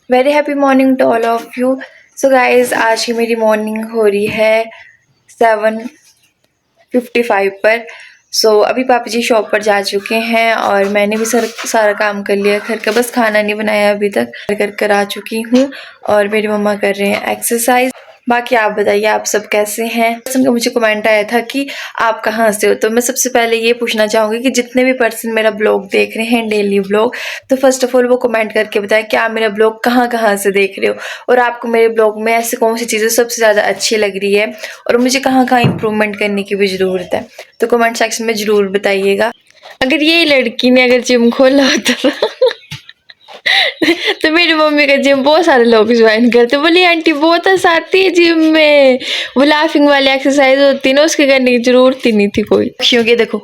Very happy morning to all of you. So guys, आज की मेरी मॉर्निंग हो रही है 7:55 पर। अभी पापा जी शॉप पर जा चुके हैं और मैंने भी सारा काम कर लिया घर का, बस खाना नहीं बनाया अभी तक। कर कर आ चुकी हूँ और मेरी मम्मा कर रहे हैं एक्सरसाइज। बाकी आप बताइए, आप सब कैसे हैं? मुझे कमेंट आया था कि आप कहाँ से हो, तो मैं सबसे पहले ये पूछना चाहूँगी कि जितने भी पर्सन मेरा ब्लॉग देख रहे हैं, डेली ब्लॉग, तो फर्स्ट ऑफ ऑल वो कमेंट करके बताएं कि आप मेरा ब्लॉग कहाँ कहाँ से देख रहे हो और आपको मेरे ब्लॉग में ऐसी कौन सी चीज़ें सबसे ज़्यादा अच्छी लग रही है और मुझे कहाँ कहाँ इंप्रूवमेंट करने की भी ज़रूरत है। तो कमेंट सेक्शन में ज़रूर बताइएगा। अगर ये लड़की ने अगर जिम खोला होता तो मेरी मम्मी का जिम बहुत सारे लोग ज्वाइन करते, बोली आंटी बहुत हंसाती है जिम में, वो लाफिंग वाली एक्सरसाइज होती ना, उसके करने की जरूरत ही नहीं थी कोई। पक्षियों के देखो,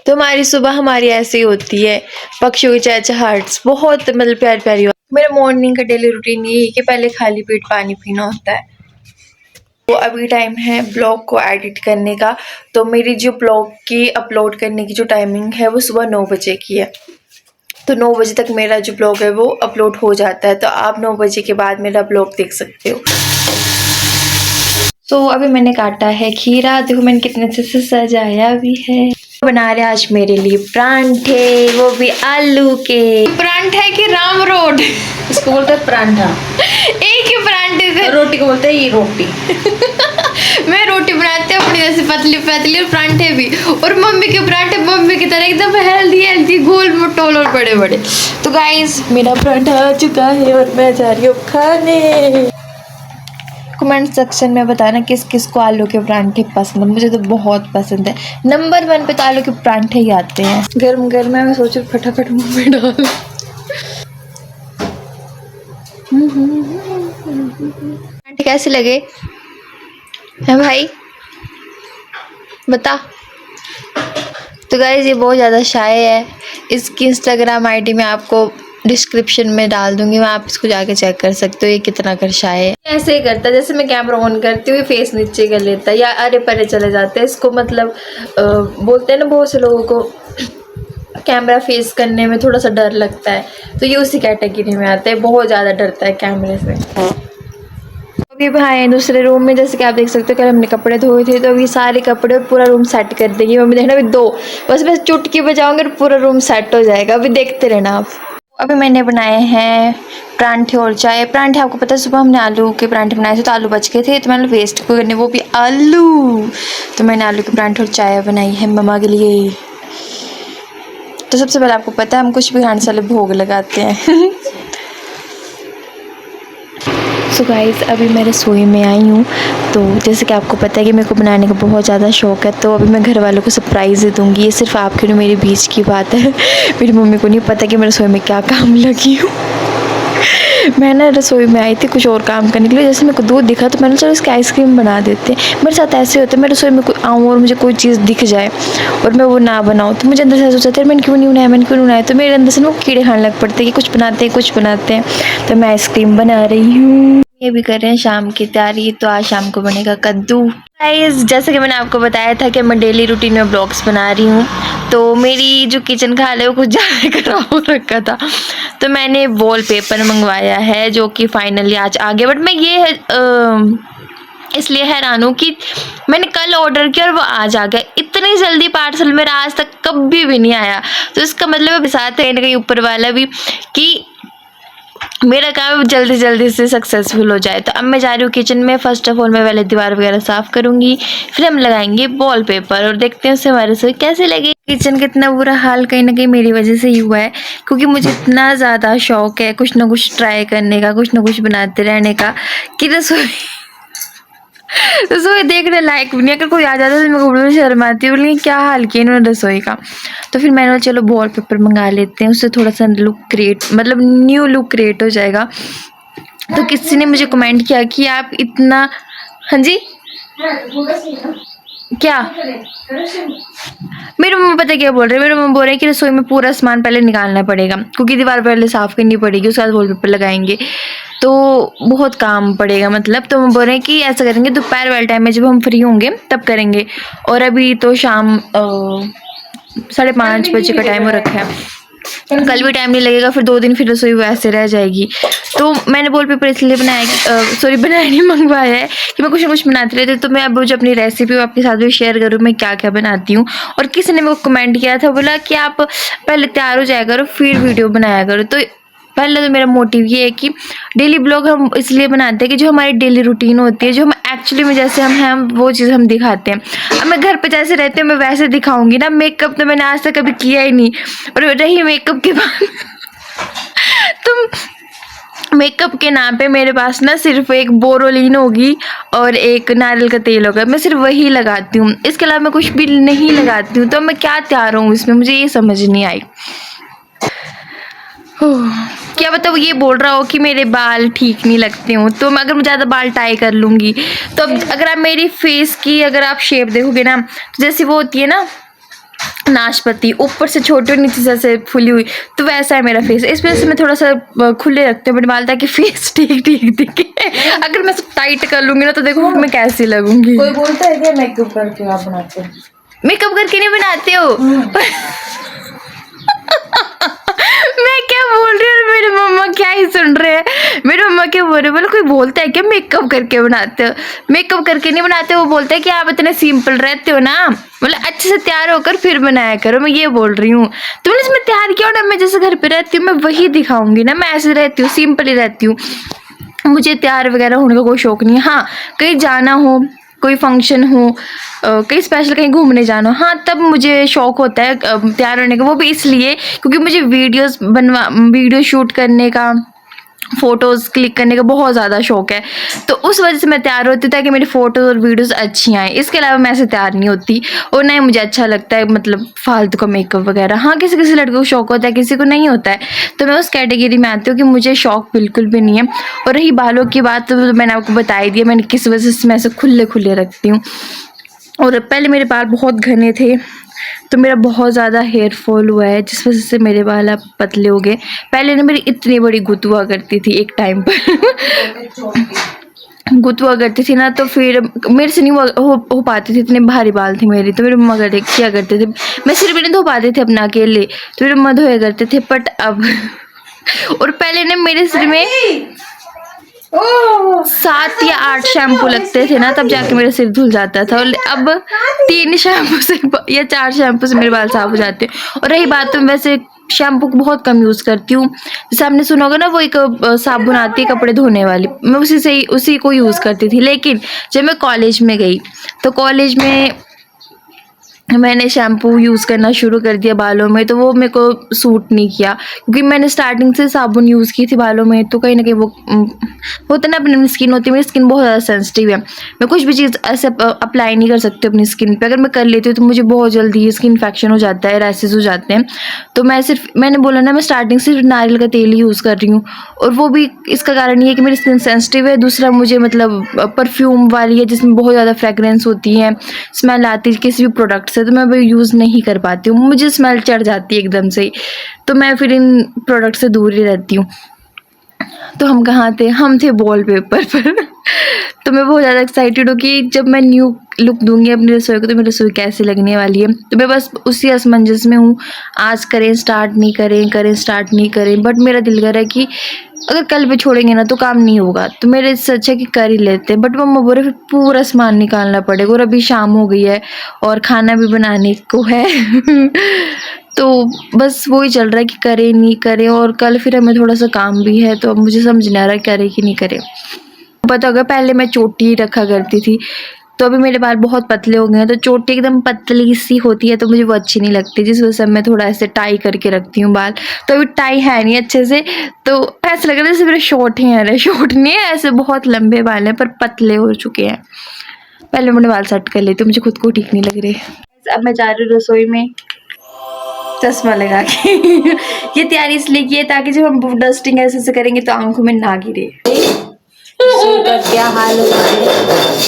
तो हमारी सुबह हमारी ऐसे ही होती है, पक्षियों की चहचहाहट बहुत मतलब प्यारी प्यारी। मेरा मॉर्निंग का डेली रूटीन ये है कि पहले खाली पेट पानी पीना होता है। तो अभी टाइम है ब्लॉग को एडिट करने का। तो मेरी जो ब्लॉग की अपलोड करने की जो टाइमिंग है वो सुबह 9 बजे की है। तो 9 बजे तक मेरा जो ब्लॉग है वो अपलोड हो जाता है, तो आप 9 बजे के बाद मेरा ब्लॉग देख सकते हो। अभी मैंने काटा है खीरा, देखो मैंने कितने अच्छे से सजाया भी है। बना रहे आज मेरे लिए परांठे, वो भी आलू के। परांठे की राम रोड इसको बोलते हैं परांठा। एक ही परांठे से रोटी को बोलते हैं ये रोटी। मैं रोटी बनाती हूँ अपनी जैसे पतली पतली, और परांठे भी, और मम्मी के परांठे मम्मी की तरह एकदम हेल्दी गोल मोटोल और बड़े बड़े। तो गाइस, मेरा परांठा आ चुका है और मैं जा रही हूँ खाने। कमेंट सेक्शन में बताना किस किस को आलू के परांठे पसंद है। मुझे तो बहुत पसंद है। नंबर 1 पे तो आलू के परांठे ही आते हैं। गर्म गर्म है, मैं सोच रही फटाफट मुंह में डाल। परांठे कैसे लगे है भाई, बता। तो गाइस, ये बहुत ज़्यादा शाय है। इसकी इंस्टाग्राम आईडी में आपको डिस्क्रिप्शन में डाल दूंगी, वहाँ आप इसको जाके चेक कर सकते हो ये कितना कर शाय है। ऐसे ही करता है, जैसे मैं कैमरा ऑन करती हूँ फेस नीचे कर लेता है या अरे परे चले जाते हैं। इसको मतलब बोलते हैं ना, बहुत से लोगों को कैमरा फेस करने में थोड़ा सा डर लगता है, तो ये उसी कैटेगरी में आता है, बहुत ज़्यादा डरता है कैमरे से। अभी भाई दूसरे रूम में, जैसे कि आप देख सकते हो, कल हमने कपड़े धोए थे, तो अभी सारे कपड़े और पूरा रूम सेट कर देंगी मम्मी। देखना अभी बस चुटकी बजाऊंगी और पूरा रूम सेट हो जाएगा, अभी देखते रहना आप। अभी मैंने बनाए हैं परांठे और चाय। परांठे आपको पता है सुबह हमने आलू के परांठे बनाए थे, तो आलू बच गए थे, तो मैंने वेस्ट को करने, वो भी आलू। तो मैंने आलू के परांठे और चाय बनाई है मम्मा के लिए। तो सबसे पहले आपको पता है हम कुछ भी खाने से भोग लगाते हैं। सो गाइस, अभी मैं रसोई में आई हूँ। तो जैसे कि आपको पता है कि मेरे को बनाने का बहुत ज़्यादा शौक़ है, तो अभी मैं घर वालों को सरप्राइज़ दे दूँगी। ये सिर्फ आपके और मेरे बीच की बात है। मेरी मम्मी को नहीं पता कि मैं रसोई में क्या काम लगी हूँ। मैं ना रसोई में आई थी कुछ और काम करने के लिए, जैसे मेरे को दूध दिखा तो मैंने चलो इसकी आइसक्रीम बना देते हैं। मेरे साथ ऐसे होता है, मैं रसोई में कोई आऊँ और मुझे कोई चीज़ दिख जाए और मैं वो ना बनाऊँ, तो मुझे अंदर से सोचता है मैंने क्यों नहीं बनाया, तो मेरे अंदर से वो कीड़े खाने लग पड़ते हैं कि कुछ बनाते हैं। तो मैं आइसक्रीम बना रही हूँ। ये भी कर रहे हैं शाम की तैयारी, तो आज शाम को बनेगा कद्दू। गाइस, जैसे कि मैंने आपको बताया था कि मैं डेली रूटीन में ब्लॉग्स बना रही हूँ, तो मेरी जो किचन का हाल है वो कुछ ज़्यादा खराब हो रखा था, तो मैंने वॉलपेपर मंगवाया है जो कि फाइनली आज आ गया। बट मैं ये इसलिए हैरान हूँ कि मैंने कल ऑर्डर किया और वो आज आ गया। इतनी जल्दी पार्सल मेरा आज तक कभी भी नहीं आया, तो इसका मतलब साथ है कहीं ऊपर वाला भी कि मेरा काम जल्दी से सक्सेसफुल हो जाए। तो अब मैं जा रही हूँ किचन में। फर्स्ट ऑफ ऑल मैं पहले दीवार वगैरह साफ़ करूँगी, फिर हम लगाएंगे वॉलपेपर और देखते हैं उससे हमारे से कैसे लगे। किचन का इतना बुरा हाल कहीं ना कहीं मेरी वजह से ही हुआ है, क्योंकि मुझे इतना ज़्यादा शौक़ है कुछ ना कुछ ट्राई करने का, कुछ ना कुछ बनाते रहने का, कि रसोई देखने लायक भी नहीं। अगर कोई आ जाता है तो मेरे को बड़ी शर्म आती है, बोली क्या हाल किया इन्होंने रसोई का। तो फिर मैंने चलो वॉलपेपर मंगा लेते हैं, उससे थोड़ा सा लुक क्रिएट, मतलब न्यू लुक क्रिएट हो जाएगा। तो किसी ने मुझे कमेंट किया कि आप इतना, हाँ जी क्या, मेरी मम्मा पता क्या बोल रहे हैं, मेरी मम्मा बोल रहे हैं कि रसोई में पूरा सामान पहले निकालना पड़ेगा, क्योंकि दीवार पहले साफ़ करनी पड़ेगी, उसके बाद वॉलपेपर लगाएंगे, तो बहुत काम पड़ेगा मतलब। तो हम बोल रहे हैं कि ऐसा करेंगे दोपहर वाले टाइम में जब हम फ्री होंगे तब करेंगे। और अभी तो शाम 5:30 बजे का टाइम हो रखा है, कल भी टाइम नहीं लगेगा, फिर 2 दिन फिर रसोई वैसे रह जाएगी। तो मैंने वॉलपेपर इसलिए बनाया नहीं, मंगवाया है कि मैं कुछ ना कुछ बनाती रहती हूँ। तो मैं अब जो अपनी रेसिपी आपके साथ भी शेयर करूँ मैं क्या क्या बनाती हूँ। और किसी ने मेरे को कमेंट किया था, बोला कि आप पहले तैयार हो जाया करो फिर वीडियो बनाया करो। तो पहले तो मेरा मोटिव ये है कि डेली ब्लॉग हम इसलिए बनाते हैं कि जो हमारी डेली रूटीन होती है, जो हम एक्चुअली में जैसे हम हैं, हम वो चीज़ हम दिखाते हैं। अब मैं घर पे जैसे रहती हूँ मैं वैसे दिखाऊंगी ना। मेकअप तो मैंने आज तक कभी किया ही नहीं। और रही मेकअप के बाद तो मेकअप के नाम पे मेरे पास ना सिर्फ एक बोरोलीन होगी और एक नारियल का तेल होगा, मैं सिर्फ वही लगाती हूँ। इसके अलावा मैं कुछ भी नहीं लगाती हूँ। तो मैं क्या तैयार हूँ इसमें, मुझे ये समझ नहीं आई। क्या बताओ, ये बोल रहा हो कि मेरे बाल ठीक नहीं लगते हो, तो मैं अगर मैं ज़्यादा बाल टाई कर लूँगी तो अब अगर आप मेरी फेस की अगर आप शेप देखोगे ना, तो जैसी वो होती है ना नाशपाती, ऊपर से छोटी और नीचे से ऐसे फुली हुई, तो वैसा है मेरा फेस। इस वजह से मैं थोड़ा सा खुले रखती हूँ अपने बाल ताकि फेस ठीक ठीक दिखे। अगर मैं सब टाइट कर लूँगी ना तो देखो मैं कैसी लगूंगी। कोई बोलता है क्या मेकअप करके आप बनाते हो? मेकअप करके नहीं बनाते हो? मैं क्या बोल रही हूँ, मेरे मम्मा क्या ही सुन रहे हैं। मेरे मम्मा क्या बोल रहे हैं, बोले कोई बोलता है क्या मेकअप करके बनाते हो? मेकअप करके नहीं बनाते, वो बोलते हैं कि आप इतने सिंपल रहते हो ना, मतलब अच्छे से तैयार होकर फिर बनाया करो। मैं ये बोल रही हूँ। तुमने इसमें तैयार किया हो ना, मैं जैसे घर पे रहती हूँ मैं वही दिखाऊंगी ना। मैं ऐसे रहती हूँ, सिंपल ही रहती हूँ, मुझे तैयार वगैरह होने का कोई शौक नहीं है। हाँ, कहीं जाना हो, कोई फंक्शन हो, कहीं स्पेशल कहीं घूमने जाना हो, हाँ तब मुझे शौक होता है तैयार होने का। वो भी इसलिए क्योंकि मुझे वीडियो शूट करने का, फ़ोटोज़ क्लिक करने का बहुत ज़्यादा शौक है। तो उस वजह से मैं तैयार होती हूँ ताकि मेरी फ़ोटोज़ और वीडियोज़ अच्छी आएँ। इसके अलावा मैं ऐसे तैयार नहीं होती और ना ही मुझे अच्छा लगता है मतलब फालतू का मेकअप वगैरह। हाँ, किसी किसी लड़के को शौक होता है, किसी को नहीं होता है। तो मैं उस कैटेगरी में आती हूँ कि मुझे शौक बिल्कुल भी नहीं है। और रही बालों की बात, तो मैंने आपको बता ही दिया मैंने किस वजह से मैं ऐसे खुले खुले रखती हूँ। और पहले मेरे बाल बहुत घने थे, तो मेरा बहुत ज़्यादा हेयर फॉल हुआ है जिस वजह से मेरे बाल अब पतले हो गए। पहले ना मेरी इतनी बड़ी गुत हुआ करती थी एक टाइम पर। गुत हुआ करती थी ना, तो फिर मेरे से नहीं हो पाती थी, इतने भारी बाल थे मेरे। तो मेरे मम्मा क्या करते थे, मैं सिर भी नहीं धो पाते थे अपना अकेले, तो मेरे मम्मा धोया करते थे। बट अब और पहले ना मेरे सिर में 7 या 8 शैम्पू लगते थे ना, तब जाके मेरा सिर धुल जाता था। और अब 3 शैम्पू से या 4 शैम्पू से मेरे बाल साफ हो जाते हैं। और रही बात, तो वैसे शैम्पू को बहुत कम यूज़ करती हूँ। जैसे आपने सुना होगा ना, वो एक साबुन आती है कपड़े धोने वाली, मैं उसी को यूज़ करती थी। लेकिन जब मैं कॉलेज में गई तो कॉलेज में मैंने शैम्पू यूज़ करना शुरू कर दिया बालों में, तो वो मेरे को सूट नहीं किया क्योंकि मैंने स्टार्टिंग से साबुन यूज़ की थी बालों में। तो कहीं ना कहीं वो होता ना, अपनी स्किन होती है, मेरी स्किन बहुत ज़्यादा सेंसिटिव है। मैं कुछ भी चीज़ ऐसे अप्लाई नहीं कर सकती अपनी स्किन पे। अगर मैं कर लेती हूँ तो मुझे बहुत जल्दी स्किन इन्फेक्शन हो जाता है, रैसेस हो जाते हैं। तो मैंने बोला ना, मैं स्टार्टिंग से नारियल का तेल ही यूज़ कर रही हूँ। और वो भी इसका कारण ये है कि मेरी स्किन सेंसिटिव है। दूसरा, मुझे मतलब परफ्यूम वाली है जिसमें बहुत ज़्यादा फ्रेगरेंस होती है, स्मेल आती है किसी भी प्रोडक्ट से, तो मैं वो यूज़ नहीं कर पाती हूँ, मुझे स्मेल चढ़ जाती है एकदम से। तो मैं फिर इन प्रोडक्ट से दूर ही रहती हूँ। तो हम कहाँ थे, हम थे वॉलपेपर पर। तो मैं बहुत ज़्यादा एक्साइटेड हूँ कि जब मैं न्यू लुक दूंगी अपनी रसोई को तो मेरी रसोई कैसी लगने वाली है। तो मैं बस उसी असमंजस में हूँ, आज करें स्टार्ट नहीं करें, करें स्टार्ट नहीं करें। बट मेरा दिल कर रहा है कि अगर कल पे छोड़ेंगे ना तो काम नहीं होगा, तो मेरे इससे अच्छा कि कर ही लेते हैं। बट मम्मा बोल रहे फिर पूरा सामान निकालना पड़ेगा और अभी शाम हो गई है और खाना भी बनाने को है। तो बस वही चल रहा है कि करें नहीं करें। और कल फिर हमें थोड़ा सा काम भी है, तो अब मुझे समझ नहीं आ रहा करें कि नहीं करें। पता होगा पहले मैं चोटी रखा करती थी, तो अभी मेरे बाल बहुत पतले हो गए हैं, तो चोटी एकदम पतली सी होती है तो मुझे वो अच्छी नहीं लगती, जिस वजह से मैं थोड़ा ऐसे टाई करके रखती हूँ बाल। तो अभी टाई है नहीं अच्छे से, तो ऐसा लग रहा है जैसे मेरे शॉर्ट हेयर है। शॉर्ट नहीं है, ऐसे बहुत लंबे बाल हैं पर पतले हो चुके हैं। पहले मैंने बाल सेट कर लेती हूँ, मुझे खुद को ठीक नहीं लग रहे। अब मैं जा रही हूँ रसोई में चश्मा लगा के। ये तैयारी इसलिए की है ताकि जब हम डस्टिंग ऐसे करेंगे तो आंखों में ना गिरे। का क्या हाल है?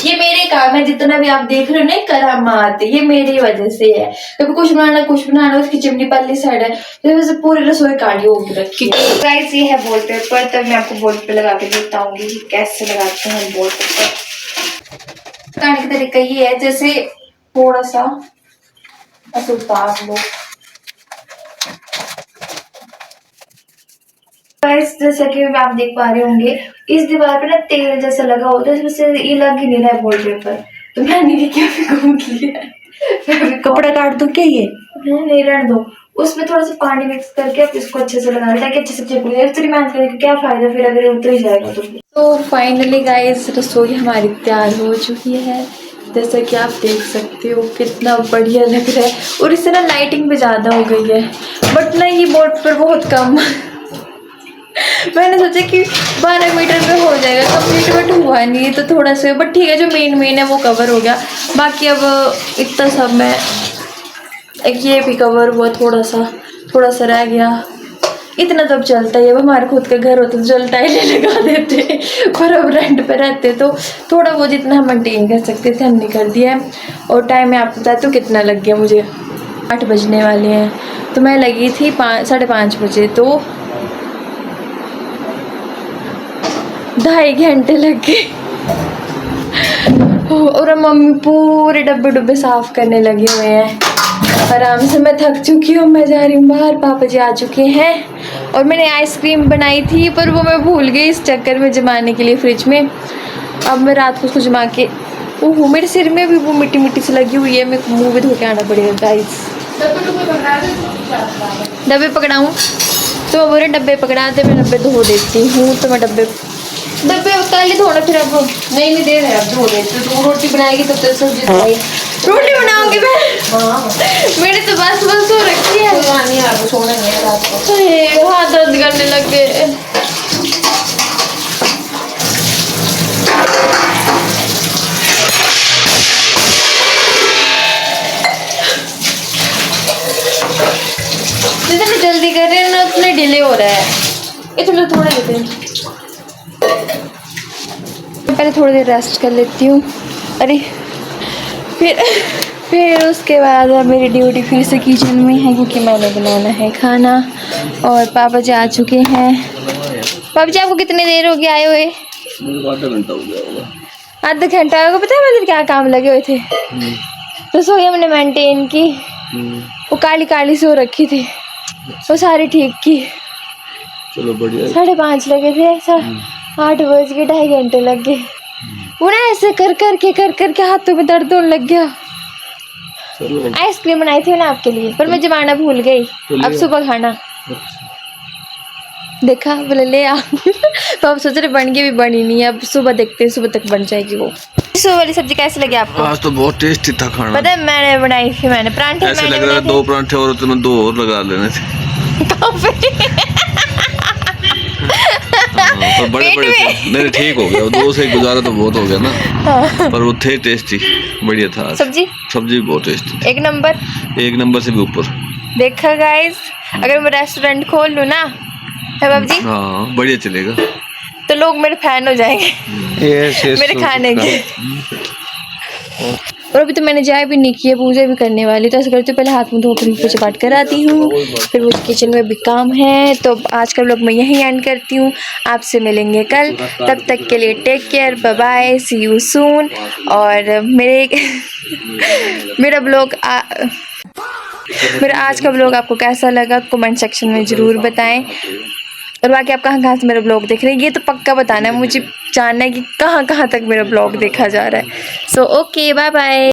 ये मेरे काम है, जितना भी आप देख रहे हो ना करामात, ये मेरी वजह से है। कभी कुछ बनाना उसकी चिमनी पल्ली साइड है, तो वैसे पूरी रसोई काली होगी रखी। गाइस ये है वॉलपेपर, तब मैं आपको वॉलपेपर लगा के बताऊंगी कि कैसे लगाते हैं वॉलपेपर। लगाने का तरीका ये है, जैसे थोड़ा सा ऐसे उतार लो, गाइस जैसा कि आप देख पा रहे होंगे इस दीवार पे ना तेल जैसा लगा होता है, इसमें ये लग ही नहीं रहा है वॉलपेपर। तो मैंने ये क्या घूम लिया। कपड़ा काट दो क्या ये? नहीं रहने दो, उसमें थोड़ा सा पानी मिक्स करके आप इसको अच्छे से लगा ताकि अच्छे से चिपक जाए। इतनी मेहनत करने का क्या फायदा फिर अगर ये उतर ही जाएगा तो फाइनली गाइस रसोई हमारी तैयार हो चुकी है। जैसा कि आप देख सकते हो कितना बढ़िया लग रहा है, और इससे ना लाइटिंग भी ज़्यादा हो गई है, बट ना ये बोर्ड पर बहुत कम। मैंने सोचा कि 12 मीटर में हो जाएगा कंप्लीट, बट हुआ नहीं तो थोड़ा सा, बट ठीक है जो मेन है वो कवर हो गया। बाकी अब इतना सब मैं एक ये भी कवर हुआ, थोड़ा सा रह गया। इतना तो अब चलता है, अब हमारे खुद का घर होता तो चल टाइलें लगा देते, पर अब रेंट पे रहते तो थोड़ा वो जितना हम मेंटेन कर सकते थे हमने कर दिया है। और टाइम मैं आपको बताती हूँ कितना लग गया मुझे, 8 बजने वाले हैं। तो मैं लगी थी 5:30 बजे, तो 2.5 घंटे लग गए। और अब मम्मी पूरे डब्बे साफ करने लगे हुए हैं आराम से। मैं थक चुकी हूँ, मैं जा रही हूँ बाहर, पापा जी आ चुके हैं। और मैंने आइसक्रीम बनाई थी पर वो मैं भूल गई इस चक्कर में जमाने के लिए फ्रिज में। अब मैं रात को उसको जमा के, ओहो मेरे सिर में भी वो मिट्टी से लगी हुई है, मेरे को मुँह भी धो के आना पड़ेगा गाइस। डब्बे पकड़ाऊँ तो वो बोले डब्बे पकड़ा दे, मैं डब्बे धो देती हूँ। तो मैं डब्बे कल ही धोना, फिर अब नहीं दे रहे, अब धो देते। तो रोटी बनाएगी तब तक सब्जी बनाएगी। रोटी बनाऊंगी मैं। हाँ मैंने तो बस हो रखी है। नहीं आ रहा, सोना नहीं है रात को। अरे हाथ दर्द करने लग गए। जितनी जल्दी कर रहे हैं ना उतने डिले हो रहा है। इतना थोड़ा देते हैं, पहले थोड़ी देर रेस्ट कर लेती हूँ। अरे फिर उसके बाद मेरी ड्यूटी फिर से किचन में है, क्योंकि मैंने बनाना है खाना। और पापा जी आ चुके हैं। पापा जी आपको कितनी देर हो गई आए हुए? आधा घंटा हो गया होगा। आधा घंटा होगा। पता है मतलब क्या काम लगे हुए थे? रसोई हमने मेंटेन की, वो काली से हो रखी थी, वो सारी ठीक की। चलो बढ़िया। 5:30 लगे थे, 8 बज के 2.5 घंटे लग गए। वो ना ऐसे कर के हाथों में दर्द होने लग गया। आइसक्रीम बनाई थी ना आपके लिए, पर मैं जमाना भूल गई। अब सुबह खाना देखा, बोले ले आ। तो अब सोच रहे बन गई, भी बनी नहीं है। अब सुबह देखते हैं, सुबह तक बन जाएगी वो। सुबह वाली सब्जी कैसी लगी आपको? आज तो बहुत टेस्टी था खाना। पता है मैंने बनाई थी, मैंने परांठे ऐसे लग रहा है 2 परांठे और तुम्हें 2 और लगा लेने थे। पर बड़े थे। नहीं ठीक हो गया, 2 से गुजारा तो बहुत हो गया ना। पर वो थे टेस्टी, बढ़िया था। सब्जी बहुत टेस्टी, एक नंबर से भी ऊपर। देखा गाइस, अगर मैं रेस्टोरेंट खोल लूँ ना है बाबू जी, हाँ बढ़िया चलेगा, तो लोग मेरे फैन हो जाएंगे मेरे खाने के। और अभी तो मैंने चाय भी नहीं की है, पूजा भी करने वाली। तो ऐसा करती हूँ पहले हाथ मुँह धोकर पूजा पाठ कराती हूँ, फिर मुझे किचन में भी काम है। तो आज का व्लॉग मैं यहीं एंड करती हूँ, आपसे मिलेंगे कल। तब तक के लिए take care, bye bye, see you soon. और मेरा आज का व्लॉग आपको कैसा लगा कमेंट सेक्शन में ज़रूर बताएं। और बाकी आप कहाँ से मेरा ब्लॉग देख रहे हैं ये तो पक्का बताना है, मुझे जानना है कि कहाँ तक मेरा ब्लॉग देखा जा रहा है। So okay, bye bye.